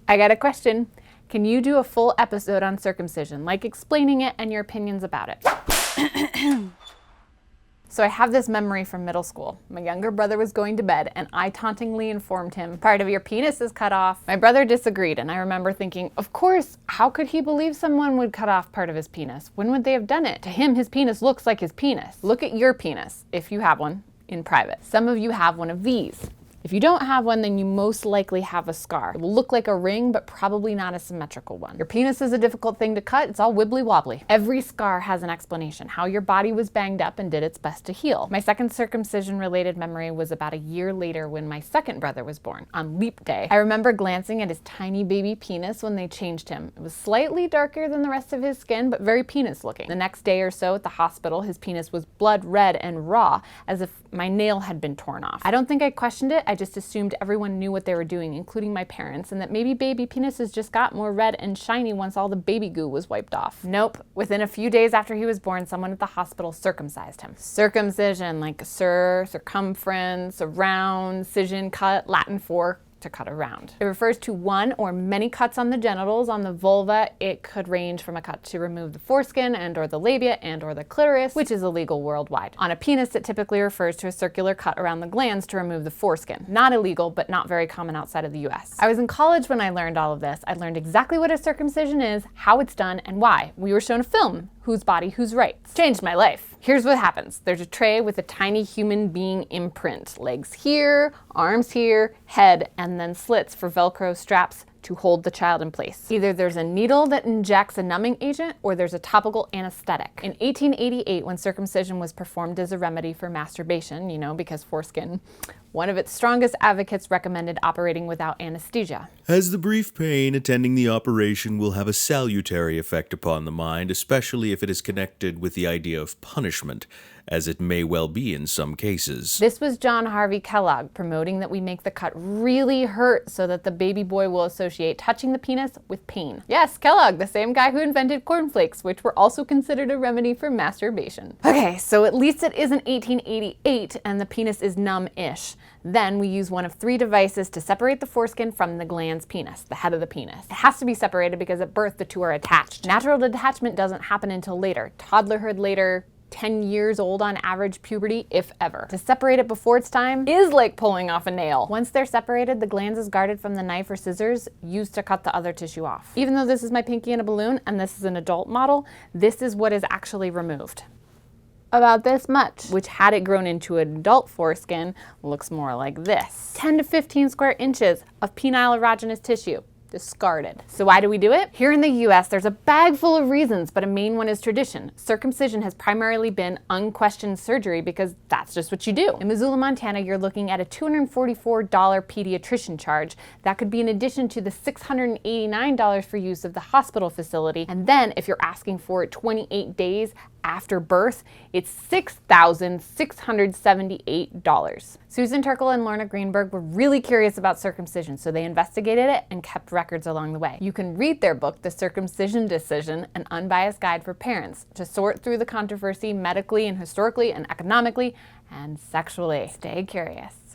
I got a question. Can you do a full episode on circumcision, like explaining it and your opinions about it? So I have this memory from middle school. My younger brother was going to bed and I tauntingly informed him, part of your penis is cut off. My brother disagreed and I remember thinking, of course, how could he believe someone would cut off part of his penis? When would they have done it? To him, his penis looks like his penis. Look at your penis, if you have one, in private. Some of you have one of these. If you don't have one, then you most likely have a scar. It will look like a ring, but probably not a symmetrical one. Your penis is a difficult thing to cut. It's all wibbly wobbly. Every scar has an explanation, how your body was banged up and did its best to heal. My second circumcision related memory was about a year later when my second brother was born, on leap day. I remember glancing at his tiny baby penis when they changed him. It was slightly darker than the rest of his skin, but very penis looking. The next day or so at the hospital, his penis was blood red and raw, as if my nail had been torn off. I don't think I questioned it. I just assumed everyone knew what they were doing, including my parents, and that maybe baby penises just got more red and shiny once all the baby goo was wiped off. Nope. Within a few days after he was born, someone at the hospital circumcised him. Circumcision, like circumference, around, cision, cut, Latin for to cut around. It refers to one or many cuts on the genitals. On the vulva, it could range from a cut to remove the foreskin and or the labia and or the clitoris, which is illegal worldwide. On a penis, it typically refers to a circular cut around the glands to remove the foreskin. Not illegal, but not very common outside of the US. I was in college when I learned all of this. I learned exactly what a circumcision is, how it's done, and why. We were shown a film, Whose Body, Whose Rights. Changed my life. Here's what happens. There's a tray with a tiny human being imprint. Legs here, arms here, head, and then slits for Velcro straps to hold the child in place. Either there's a needle that injects a numbing agent or there's a topical anesthetic. In 1888, when circumcision was performed as a remedy for masturbation, because foreskin, one of its strongest advocates recommended operating without anesthesia. As the brief pain attending the operation will have a salutary effect upon the mind, especially if it is connected with the idea of punishment, as it may well be in some cases. This was John Harvey Kellogg promoting that we make the cut really hurt so that the baby boy will associate touching the penis with pain. Yes, Kellogg, the same guy who invented cornflakes, which were also considered a remedy for masturbation. Okay, so at least it isn't 1888 and the penis is numb-ish. Then we use one of 3 devices to separate the foreskin from the glans penis, the head of the penis. It has to be separated because at birth the two are attached. Natural detachment doesn't happen until later. Toddlerhood later, 10 years old on average, puberty, if ever. To separate it before it's time is like pulling off a nail. Once they're separated, the glans is guarded from the knife or scissors used to cut the other tissue off. Even though this is my pinky in a balloon and this is an adult model, this is what is actually removed. About this much, which had it grown into an adult foreskin, looks more like this. 10 to 15 square inches of penile erogenous tissue. Discarded. So why do we do it? Here in the US, there's a bag full of reasons, but a main one is tradition. Circumcision has primarily been unquestioned surgery because that's just what you do. In Missoula, Montana, you're looking at a $244 pediatrician charge. That could be in addition to the $689 for use of the hospital facility. And then if you're asking for it 28 days after birth, it's $6,678. Susan Turkle and Lorna Greenberg were really curious about circumcision, so they investigated it and kept records along the way. You can read their book, The Circumcision Decision, an unbiased guide for parents, to sort through the controversy medically and historically and economically and sexually. Stay curious.